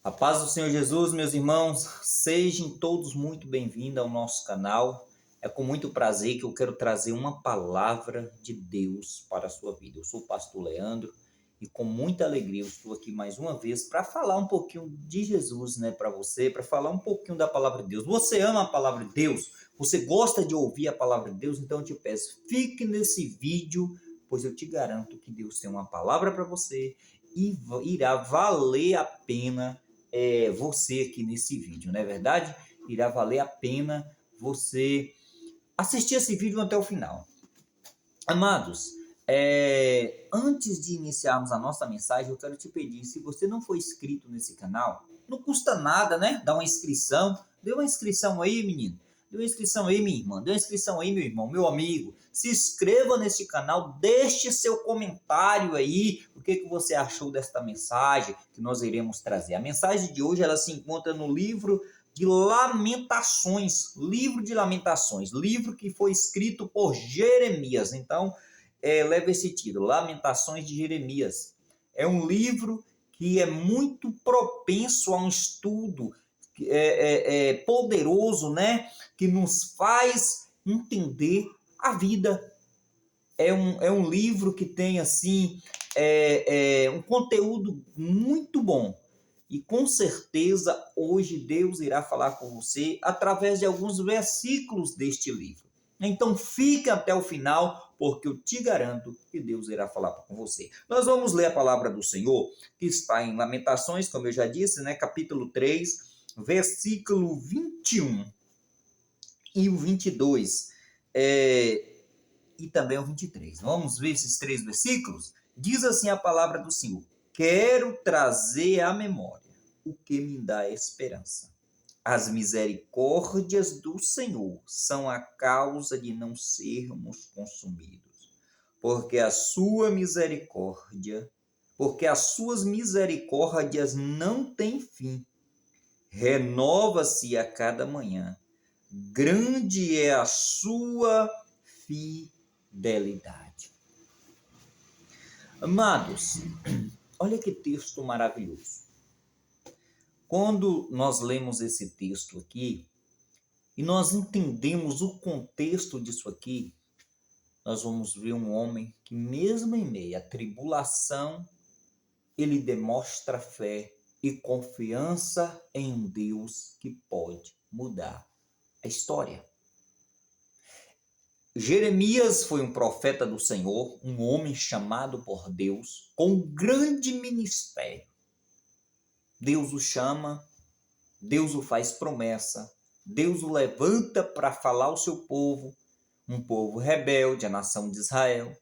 A paz do Senhor Jesus, meus irmãos, sejam todos muito bem-vindos ao nosso canal. É com muito prazer que eu quero trazer uma palavra de Deus para a sua vida. Eu sou o pastor Leandro e com muita alegria eu estou aqui mais uma vez para falar um pouquinho de Jesus, para você, para falar um pouquinho da palavra de Deus. Você ama a palavra de Deus? Você gosta de ouvir a palavra de Deus? Então eu te peço, fique nesse vídeo, pois eu te garanto que Deus tem uma palavra para você e irá valer a pena você aqui nesse vídeo, não é verdade? Irá valer a pena você assistir esse vídeo até o final. Amados, antes de iniciarmos a nossa mensagem, eu quero te pedir, se você não for inscrito nesse canal, não custa nada, né? Dá uma inscrição. Dê uma inscrição aí, menino. Dê uma inscrição aí, minha irmã. Dê uma inscrição aí, meu irmão, meu amigo. Se inscreva nesse canal, deixe seu comentário aí. O que você achou desta mensagem que nós iremos trazer? A mensagem de hoje, ela se encontra no livro de Lamentações, livro que foi escrito por Jeremias. Então, leva esse título, Lamentações de Jeremias. É um livro que é muito propenso a um estudo poderoso, né? Que nos faz entender a vida. É um livro que tem assim um conteúdo muito bom. E com certeza hoje Deus irá falar com você através de alguns versículos deste livro. Então fique até o final, porque eu te garanto que Deus irá falar com você. Nós vamos ler a palavra do Senhor, que está em Lamentações, como eu já disse, capítulo 3, versículo 21 e o 22, e também o 23. Vamos ver esses três versículos? Diz assim a palavra do Senhor: quero trazer à memória o que me dá esperança. As misericórdias do Senhor são a causa de não sermos consumidos, porque as suas misericórdias não têm fim. Renova-se a cada manhã. Grande é a sua fidelidade. Amados, olha que texto maravilhoso. Quando nós lemos esse texto aqui e nós entendemos o contexto disso aqui, nós vamos ver um homem que, mesmo em meio à tribulação, ele demonstra fé e confiança em um Deus que pode mudar a história. Jeremias foi um profeta do Senhor, um homem chamado por Deus com um grande ministério. Deus o chama, Deus o faz promessa, Deus o levanta para falar ao seu povo, um povo rebelde, a nação de Israel,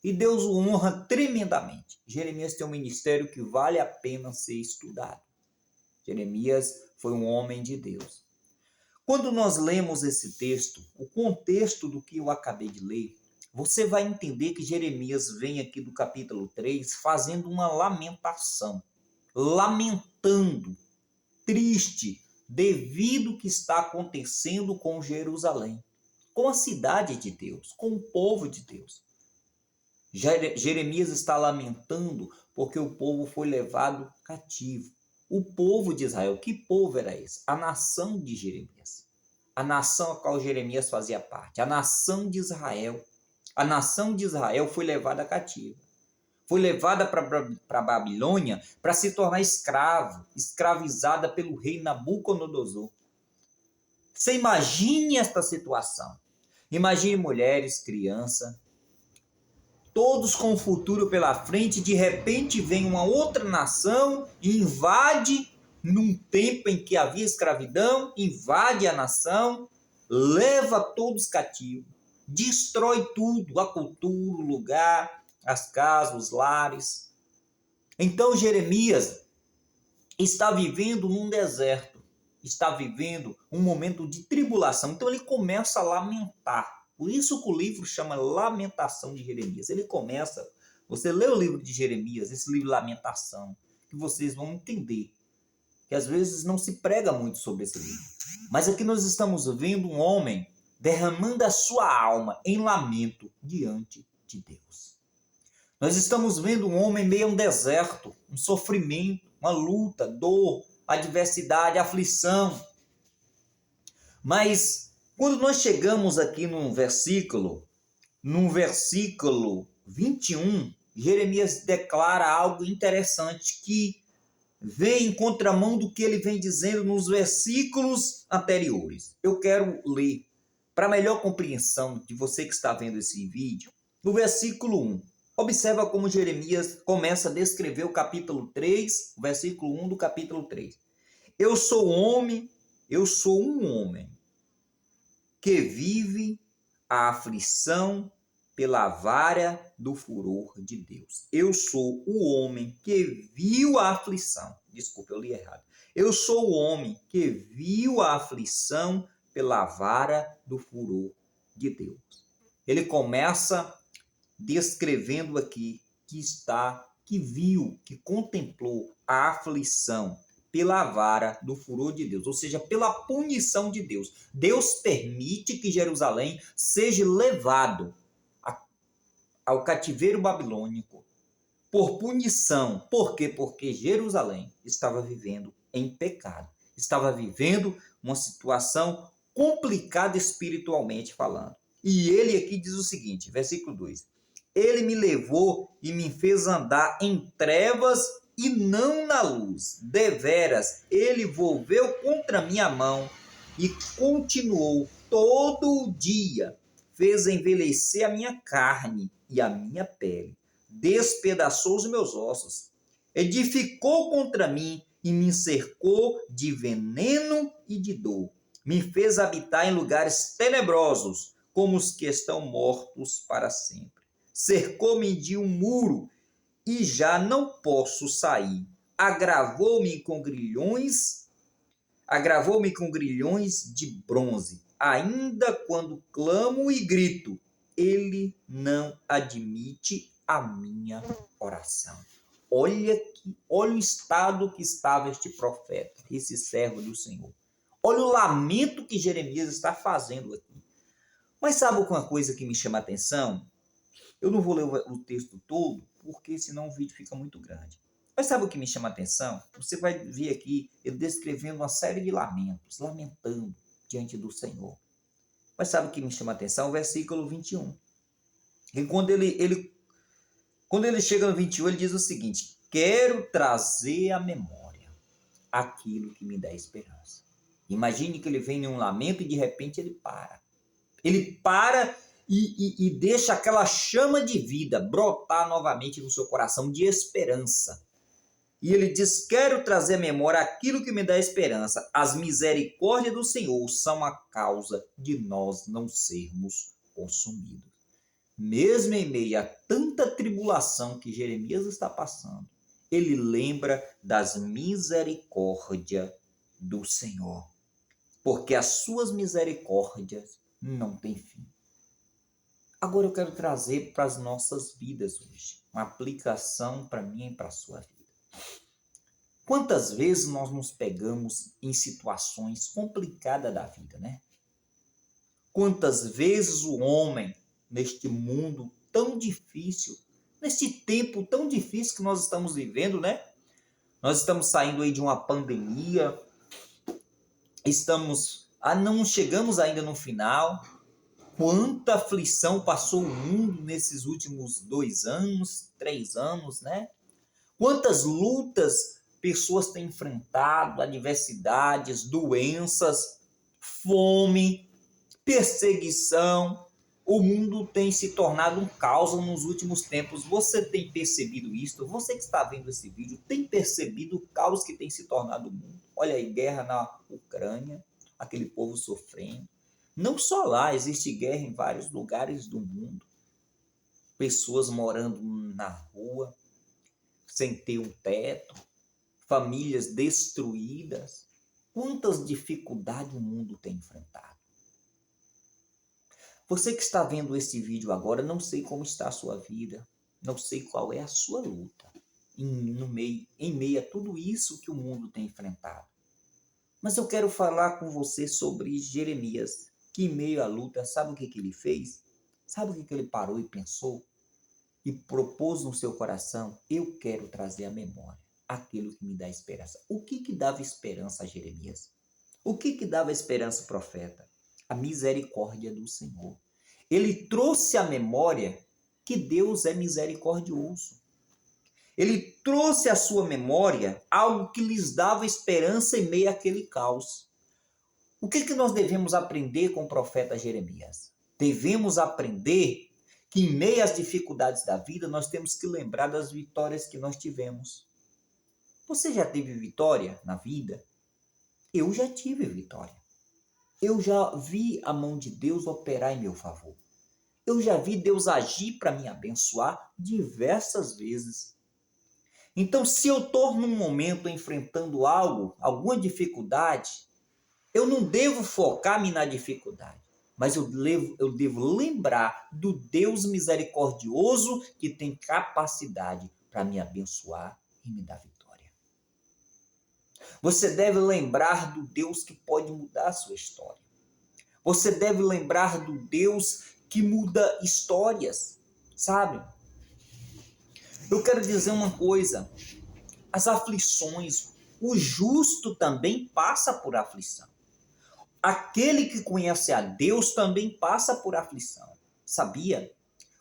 e Deus o honra tremendamente. Jeremias tem um ministério que vale a pena ser estudado. Jeremias foi um homem de Deus. Quando nós lemos esse texto, o contexto do que eu acabei de ler, você vai entender que Jeremias vem aqui do capítulo 3 fazendo uma lamentação, lamentando, triste, devido ao que está acontecendo com Jerusalém, com a cidade de Deus, com o povo de Deus. Jeremias está lamentando porque o povo foi levado cativo. O povo de Israel, que povo era esse? A nação de Jeremias. A nação a qual Jeremias fazia parte. A nação de Israel. A nação de Israel foi levada cativa. Foi levada para a Babilônia para se tornar escravizada pelo rei Nabucodonosor. Você imagine esta situação. Imagine mulheres, crianças, todos com o futuro pela frente. De repente vem uma outra nação e invade, num tempo em que havia escravidão, invade a nação, leva todos cativos, destrói tudo, a cultura, o lugar, as casas, os lares. Então Jeremias está vivendo num deserto, está vivendo um momento de tribulação. Então ele começa a lamentar. Por isso que o livro chama Lamentação de Jeremias. Ele começa, você lê o livro de Jeremias, esse livro de Lamentação, que vocês vão entender que às vezes não se prega muito sobre esse livro. Mas aqui nós estamos vendo um homem derramando a sua alma em lamento diante de Deus. Nós estamos vendo um homem meio a um deserto, um sofrimento, uma luta, dor, adversidade, aflição. Mas quando nós chegamos aqui no versículo 21, Jeremias declara algo interessante que vem em contramão do que ele vem dizendo nos versículos anteriores. Eu quero ler, para melhor compreensão de você que está vendo esse vídeo, no versículo 1. Observa como Jeremias começa a descrever o capítulo 3, o versículo 1 do capítulo 3. Eu sou um homem que vive a aflição pela vara do furor de Deus. Eu sou o homem que viu a aflição. Desculpa, eu li errado. Eu sou o homem que viu a aflição pela vara do furor de Deus. Ele começa descrevendo aqui que viu, que contemplou a aflição pela vara do furor de Deus, ou seja, pela punição de Deus. Deus permite que Jerusalém seja levado ao cativeiro babilônico por punição. Por quê? Porque Jerusalém estava vivendo em pecado, estava vivendo uma situação complicada espiritualmente falando. E ele aqui diz o seguinte, versículo 2: ele me levou e me fez andar em trevas e não na luz. Deveras, ele volveu contra minha mão e continuou todo o dia. Fez envelhecer a minha carne e a minha pele. Despedaçou os meus ossos. Edificou contra mim e me cercou de veneno e de dor. Me fez habitar em lugares tenebrosos, como os que estão mortos para sempre. Cercou-me de um muro e já não posso sair. Agravou-me com grilhões de bronze. Ainda quando clamo e grito, ele não admite a minha oração. Olha o estado que estava este profeta, esse servo do Senhor. Olha o lamento que Jeremias está fazendo aqui. Mas sabe uma coisa que me chama a atenção? Eu não vou ler o texto todo, porque senão o vídeo fica muito grande. Mas sabe o que me chama a atenção? Você vai ver aqui ele descrevendo uma série de lamentos, lamentando diante do Senhor. Mas sabe o que me chama a atenção? O versículo 21. E quando ele chega no 21, ele diz o seguinte: quero trazer à memória aquilo que me dá esperança. Imagine que ele vem em um lamento e de repente ele para. Ele para e deixa aquela chama de vida brotar novamente no seu coração de esperança. E ele diz: quero trazer à memória aquilo que me dá esperança. As misericórdias do Senhor são a causa de nós não sermos consumidos. Mesmo em meio a tanta tribulação que Jeremias está passando, ele lembra das misericórdias do Senhor. Porque as suas misericórdias não têm fim. Agora eu quero trazer para as nossas vidas hoje uma aplicação para mim e para a sua vida. Quantas vezes nós nos pegamos em situações complicadas da vida, né? Quantas vezes o homem, neste mundo tão difícil, neste tempo tão difícil que nós estamos vivendo, né? Nós estamos saindo aí de uma pandemia, não chegamos ainda no final. Quanta aflição passou o mundo nesses últimos 2 anos, 3 anos, né? Quantas lutas pessoas têm enfrentado, adversidades, doenças, fome, perseguição. O mundo tem se tornado um caos nos últimos tempos. Você tem percebido isso? Você que está vendo esse vídeo tem percebido o caos que tem se tornado o mundo? Olha aí, guerra na Ucrânia, aquele povo sofrendo. Não só lá, existe guerra em vários lugares do mundo. Pessoas morando na rua, sem ter um teto, famílias destruídas. Quantas dificuldades o mundo tem enfrentado. Você que está vendo esse vídeo agora, não sei como está a sua vida, não sei qual é a sua luta em meio a tudo isso que o mundo tem enfrentado. Mas eu quero falar com você sobre Jeremias, que em meio à luta, sabe o que ele fez? Sabe o que ele parou e pensou? E propôs no seu coração: eu quero trazer à memória aquilo que me dá esperança. O que dava esperança a Jeremias? O que dava esperança ao profeta? A misericórdia do Senhor. Ele trouxe à memória que Deus é misericordioso. Ele trouxe à sua memória algo que lhes dava esperança em meio àquele caos. O que nós devemos aprender com o profeta Jeremias? Devemos aprender que em meio às dificuldades da vida, nós temos que lembrar das vitórias que nós tivemos. Você já teve vitória na vida? Eu já tive vitória. Eu já vi a mão de Deus operar em meu favor. Eu já vi Deus agir para me abençoar diversas vezes. Então, se eu estou num momento enfrentando algo, alguma dificuldade, eu não devo focar-me na dificuldade, mas eu devo lembrar do Deus misericordioso que tem capacidade para me abençoar e me dar vitória. Você deve lembrar do Deus que pode mudar a sua história. Você deve lembrar do Deus que muda histórias, sabe? Eu quero dizer uma coisa, as aflições, o justo também passa por aflição. Aquele que conhece a Deus também passa por aflição, sabia?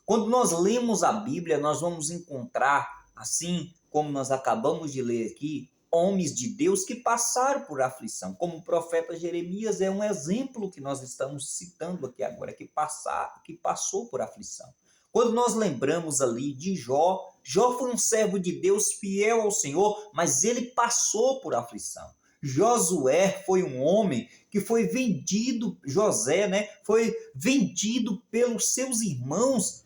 Quando nós lemos a Bíblia, nós vamos encontrar, assim como nós acabamos de ler aqui, homens de Deus que passaram por aflição, como o profeta Jeremias é um exemplo que nós estamos citando aqui agora, que passou por aflição. Quando nós lembramos ali de Jó, Jó foi um servo de Deus fiel ao Senhor, mas ele passou por aflição. Josué foi um homem que foi vendido, José, foi vendido pelos seus irmãos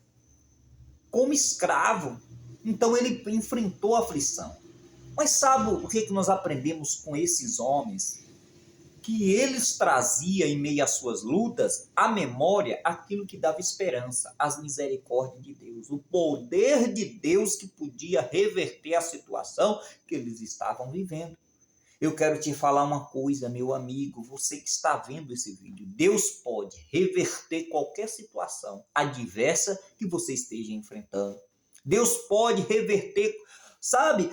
como escravo. Então ele enfrentou a aflição. Mas sabe o que nós aprendemos com esses homens? Que eles traziam em meio às suas lutas à memória aquilo que dava esperança, as misericórdias de Deus, o poder de Deus que podia reverter a situação que eles estavam vivendo. Eu quero te falar uma coisa, meu amigo, você que está vendo esse vídeo, Deus pode reverter qualquer situação adversa que você esteja enfrentando. Deus pode reverter, sabe,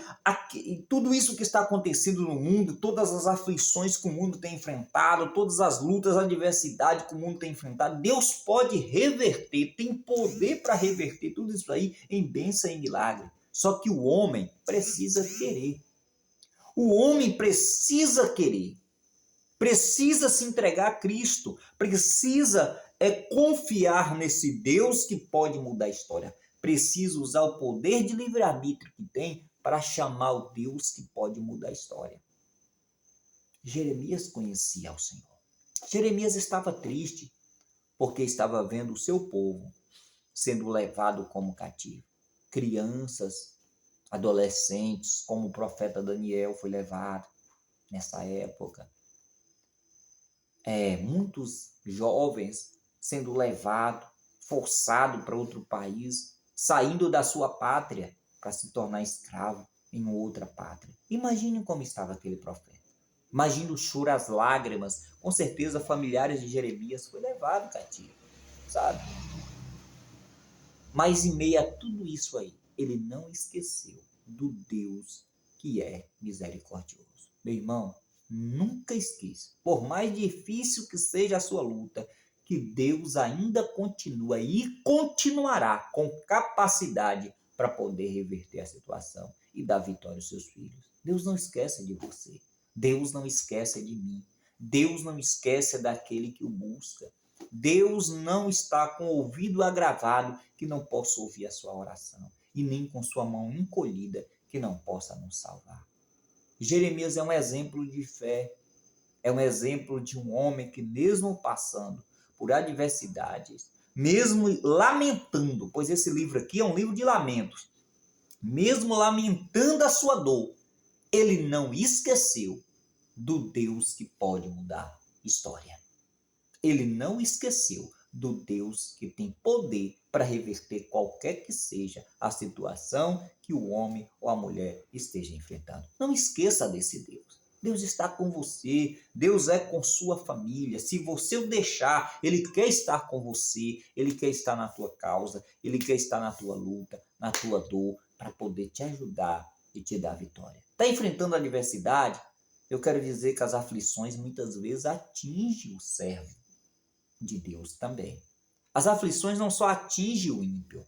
tudo isso que está acontecendo no mundo, todas as aflições que o mundo tem enfrentado, todas as lutas, a adversidade que o mundo tem enfrentado, Deus pode reverter, tem poder para reverter tudo isso aí em bênção e milagre. Só que o homem precisa querer. O homem precisa querer, precisa se entregar a Cristo, precisa confiar nesse Deus que pode mudar a história. Precisa usar o poder de livre-arbítrio que tem para chamar o Deus que pode mudar a história. Jeremias conhecia o Senhor. Jeremias estava triste porque estava vendo o seu povo sendo levado como cativo. Crianças, adolescentes, como o profeta Daniel foi levado nessa época. Muitos jovens sendo levados, forçados para outro país, saindo da sua pátria para se tornar escravo em outra pátria. Imagine como estava aquele profeta. Imagine o choro, as lágrimas. Com certeza, familiares de Jeremias foi levado cativo, sabe? Mas em meio a tudo isso aí, ele não esqueceu do Deus que é misericordioso. Meu irmão, nunca esqueça, por mais difícil que seja a sua luta, que Deus ainda continua e continuará com capacidade para poder reverter a situação e dar vitória aos seus filhos. Deus não esquece de você. Deus não esquece de mim. Deus não esquece daquele que o busca. Deus não está com o ouvido agravado que não possa ouvir a sua oração e nem com sua mão encolhida que não possa nos salvar. Jeremias é um exemplo de fé, é um exemplo de um homem que mesmo passando por adversidades, mesmo lamentando, pois esse livro aqui é um livro de lamentos, mesmo lamentando a sua dor, ele não esqueceu do Deus que pode mudar história. Ele não esqueceu do Deus que tem poder para reverter qualquer que seja a situação que o homem ou a mulher esteja enfrentando. Não esqueça desse Deus. Deus está com você, Deus é com sua família. Se você o deixar, Ele quer estar com você, Ele quer estar na tua causa, Ele quer estar na tua luta, na tua dor, para poder te ajudar e te dar vitória. Está enfrentando adversidade? Eu quero dizer que as aflições muitas vezes atingem o servo de Deus também. As aflições não só atingem o ímpio,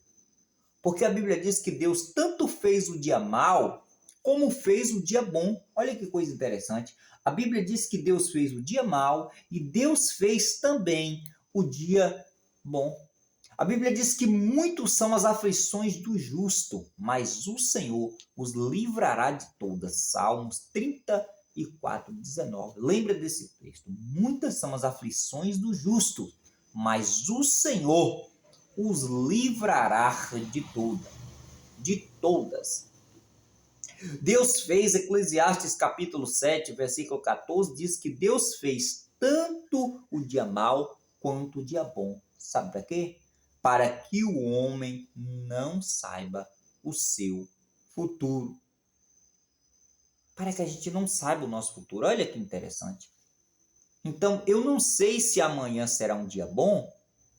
porque a Bíblia diz que Deus tanto fez o dia mau, como fez o dia bom. Olha que coisa interessante. A Bíblia diz que Deus fez o dia mau e Deus fez também o dia bom. A Bíblia diz que muitos são as aflições do justo, mas o Senhor os livrará de todas. Salmos 34:19. Lembra desse texto? Muitas são as aflições do justo, mas o Senhor os livrará de todas. De todas. Deus fez, Eclesiastes capítulo 7, versículo 14, diz que Deus fez tanto o dia mau quanto o dia bom. Sabe para quê? Para que o homem não saiba o seu futuro. Para que a gente não saiba o nosso futuro. Olha que interessante. Então, eu não sei se amanhã será um dia bom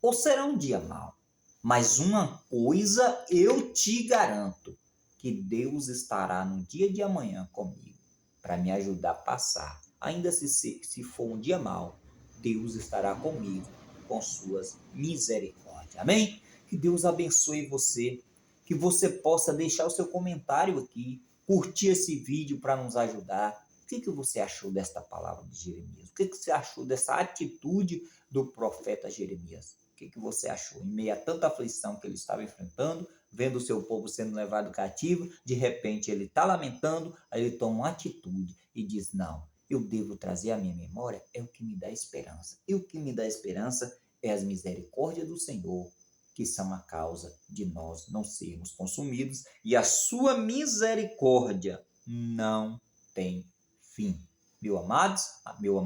ou será um dia mau. Mas uma coisa eu te garanto, que Deus estará no dia de amanhã comigo, para me ajudar a passar. Ainda se for um dia mau, Deus estará comigo com suas misericórdias. Amém? Que Deus abençoe você, que você possa deixar o seu comentário aqui, curtir esse vídeo para nos ajudar. O que você achou desta palavra de Jeremias? O que você achou dessa atitude do profeta Jeremias? O que você achou? Em meio a tanta aflição que ele estava enfrentando, vendo o seu povo sendo levado cativo, de repente ele está lamentando, aí ele toma uma atitude e diz, não, eu devo trazer à minha memória, é o que me dá esperança. E o que me dá esperança é as misericórdias do Senhor, que são a causa de nós não sermos consumidos, e a sua misericórdia não tem fim. Meu amado, meu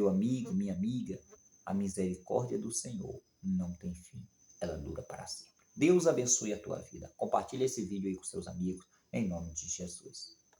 amigo, minha amiga, a misericórdia do Senhor não tem fim. Ela dura para sempre. Deus abençoe a tua vida. Compartilhe esse vídeo aí com seus amigos, em nome de Jesus.